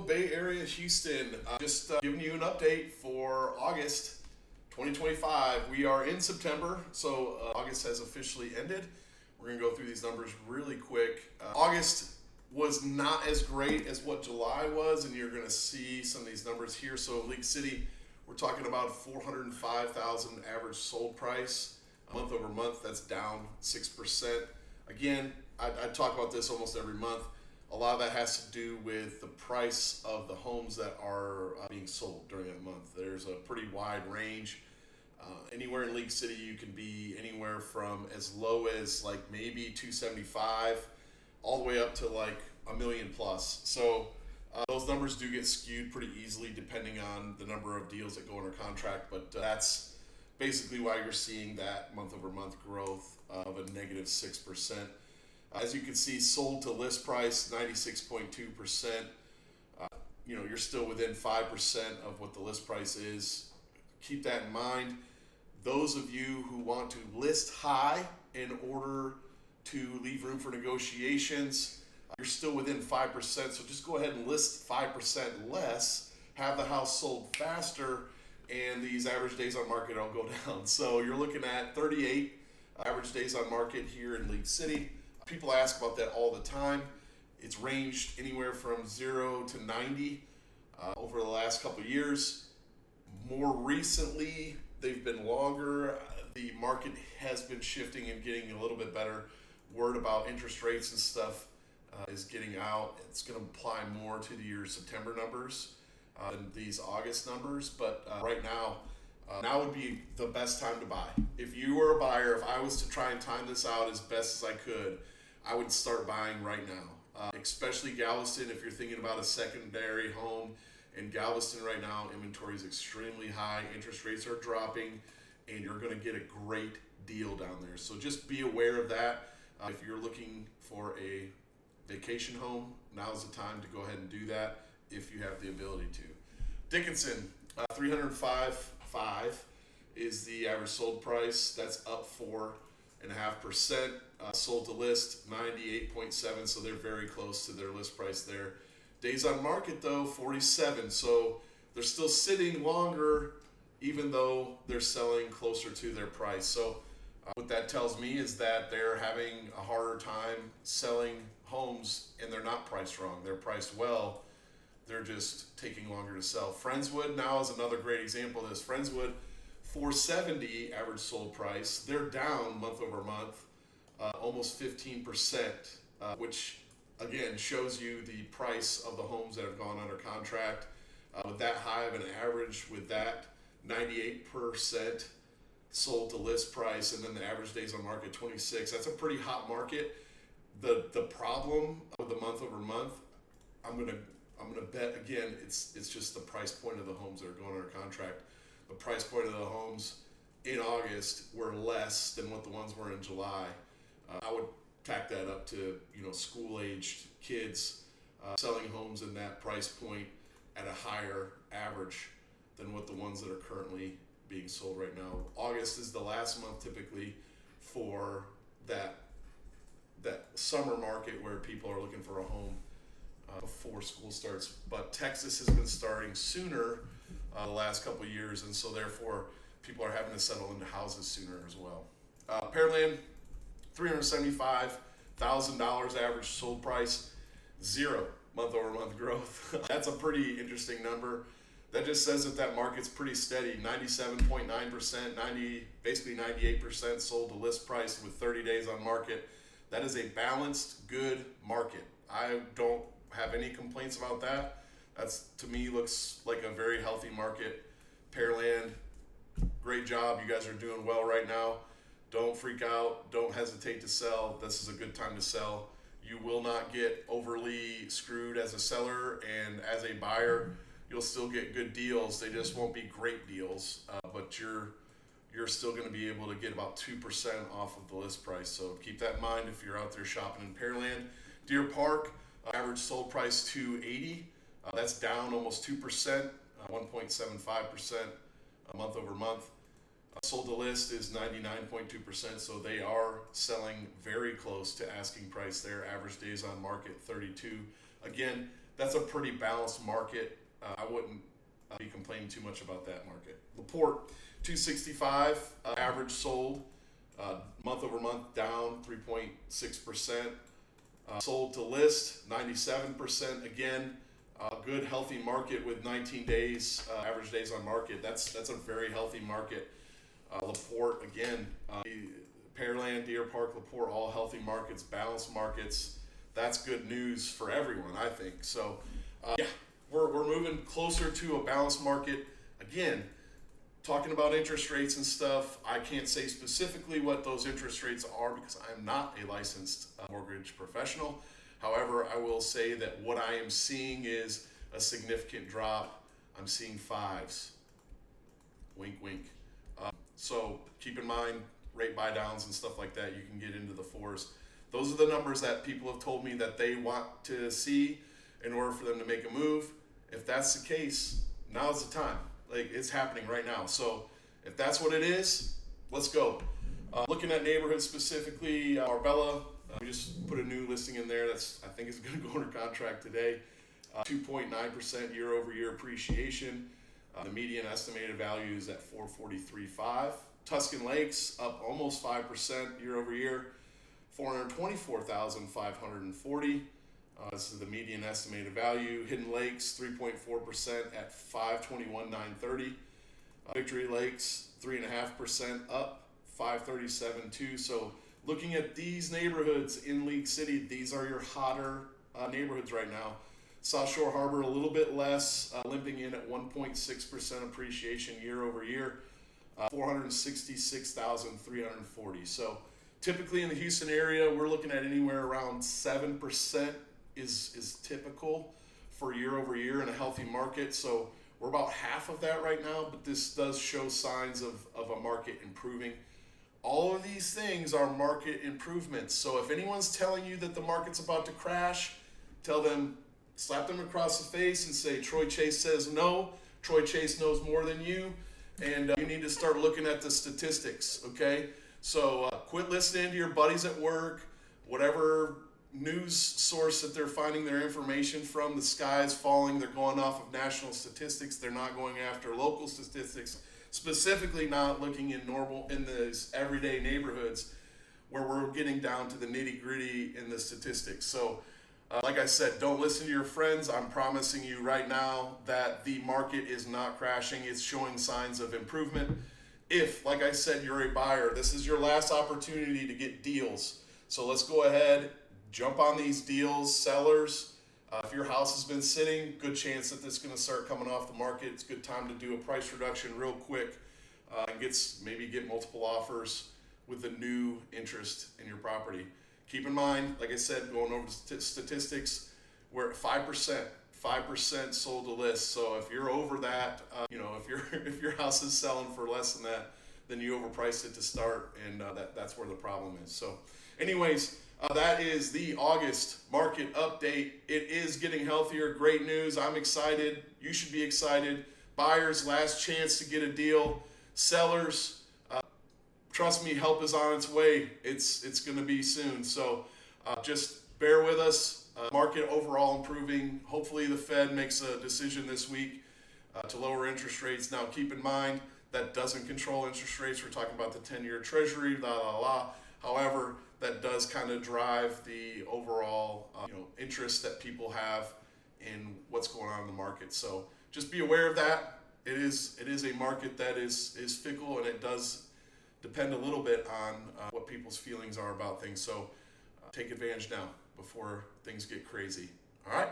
Bay Area, Houston. Just giving you an update for August 2025. We are in September, so August has officially ended. We're going to go through these numbers really quick. August was not as great as what July was, and you're going to see some of these numbers here. So League City, we're talking about 405,000 average sold price. Month over month, that's down 6%. Again, I talk about this almost every month. A lot of that has to do with the price of the homes that are being sold during that month. There's a pretty wide range. Anywhere in League City, you can be anywhere from as low as like maybe 275 all the way up to like $1 million plus. So those numbers do get skewed pretty easily depending on the number of deals that go under contract, but that's basically why you're seeing that month over month growth of a negative 6%. As you can see, sold to list price, 96.2%. You're still within 5% of what the list price is. Keep that in mind. Those of you who want to list high in order to leave room for negotiations, you're still within 5%. So just go ahead and list 5% less, have the house sold faster, and these average days on market will go down. So you're looking at 38 average days on market here in League City. People ask about that all the time. It's ranged anywhere from 0 to 90 over the last couple of years. More recently, they've been longer. The market has been shifting and getting a little bit better. Word about interest rates and stuff is getting out. It's going to apply more to your September numbers than these August numbers. But right now would be the best time to buy. If you were a buyer, if I was to try and time this out as best as I could, I would start buying right now, especially Galveston. If you're thinking about a secondary home in Galveston right now, inventory is extremely high, interest rates are dropping, and you're going to get a great deal down there. So just be aware of that. If you're looking for a vacation home, now's the time to go ahead and do that if you have the ability to. Dickinson, 305.5 is the average sold price. That's up 4.5%. Sold to list 98.7, so they're very close to their list price there. Days on market though 47, so they're still sitting longer even though they're selling closer to their price. So what that tells me is that they're having a harder time selling homes, and they're not priced wrong. They're priced well. They're just taking longer to sell. Friendswood now is another great example of this. Friendswood, 470 average sold price. They're down month over month, almost 15%, which again shows you the price of the homes that have gone under contract. With that high of an average, with that 98% sold to list price, and then the average days on market 26. That's a pretty hot market. The problem with the month over month, I'm gonna bet again, it's just the price point of the homes that are going under contract. The price point of the homes in August were less than what the ones were in July. I would tack that up to school-aged kids selling homes in that price point at a higher average than what the ones that are currently being sold right now. August is the last month typically for that summer market where people are looking for a home before school starts. But Texas has been starting sooner the last couple of years, and so therefore people are having to settle into houses sooner as well. Pearland, $375,000 average sold price, 0 month over month growth. That's a pretty interesting number. That just says that market's pretty steady, 97.9%, basically 98% sold to list price with 30 days on market. That is a balanced, good market. I don't have any complaints about that. That's, to me, looks like a very healthy market. Pearland, great job. You guys are doing well right now. Don't freak out. Don't hesitate to sell. This is a good time to sell. You will not get overly screwed as a seller, and as a buyer, you'll still get good deals. They just won't be great deals, but you're still going to be able to get about 2% off of the list price. So keep that in mind if you're out there shopping in Pearland. Deer Park, average sold price $280. That's down almost 2%, 1.75% month over month. Sold to list is 99.2%, so they are selling very close to asking price there. Average days on market 32. Again, that's a pretty balanced market. I wouldn't be complaining too much about that market. Porte, 265 average sold, month over month down 3.6%. Sold to list 97%. Again, a good healthy market with 19 days average days on market. That's a very healthy market. Porte again, Pearland, Deer Park, Porte, all healthy markets, balanced markets. That's good news for everyone, I think. So, yeah, we're moving closer to a balanced market. Again, talking about interest rates and stuff, I can't say specifically what those interest rates are because I'm not a licensed mortgage professional. However, I will say that what I am seeing is a significant drop. I'm seeing 5s. Wink, wink. So keep in mind, rate buy downs and stuff like that, you can get into the 4s. Those are the numbers that people have told me that they want to see in order for them to make a move. If that's the case, now's the time. Like, it's happening right now. So if that's what it is, let's go. Looking at neighborhoods specifically, Arbella, we just put a new listing in there that's, I think, is going to go under contract today. 2.9% year over year appreciation. The median estimated value is at 443.5. Tuscan Lakes up almost 5% year over year, 424,540. This is the median estimated value. Hidden Lakes 3.4% at 521,930. Victory Lakes 3.5% up, 537.2. So looking at these neighborhoods in League City, these are your hotter neighborhoods right now. South Shore Harbor a little bit less, limping in at 1.6% appreciation year over year, 466,340. So typically in the Houston area, we're looking at anywhere around 7% is typical for year over year in a healthy market. So we're about half of that right now, but this does show signs of a market improving. All of these things are market improvements. So if anyone's telling you that the market's about to crash, tell them, slap them across the face and say, Troy Chase says no. Troy Chase knows more than you, and you need to start looking at the statistics, okay? So quit listening to your buddies at work, whatever news source that they're finding their information from. The sky is falling. They're going off of national statistics. They're not going after local statistics, specifically not looking in these everyday neighborhoods where we're getting down to the nitty gritty in the statistics. So like I said, don't listen to your friends. I'm promising you right now that the market is not crashing. It's showing signs of improvement. If, like I said, you're a buyer, this is your last opportunity to get deals. So let's go ahead, jump on these deals. Sellers, if your house has been sitting, good chance that this is going to start coming off the market. It's a good time to do a price reduction real quick and maybe get multiple offers with the new interest in your property. Keep in mind, like I said, going over statistics, we're at 5% sold to list. So if you're over that, if your house is selling for less than that, then you overpriced it to start, and that's where the problem is. So anyways, that is the August market update. It is getting healthier. Great news. I'm excited. You should be excited. Buyers, last chance to get a deal. Sellers, trust me, help is on its way. It's going to be soon. So just bear with us. Market overall improving. Hopefully the Fed makes a decision this week to lower interest rates. Now keep in mind that doesn't control interest rates. We're talking about the 10-year Treasury, However, that does kind of drive the overall interest that people have in what's going on in the market. So just be aware of that. It is a market that is fickle, and it does depend a little bit on what people's feelings are about things. So take advantage now before things get crazy. All right.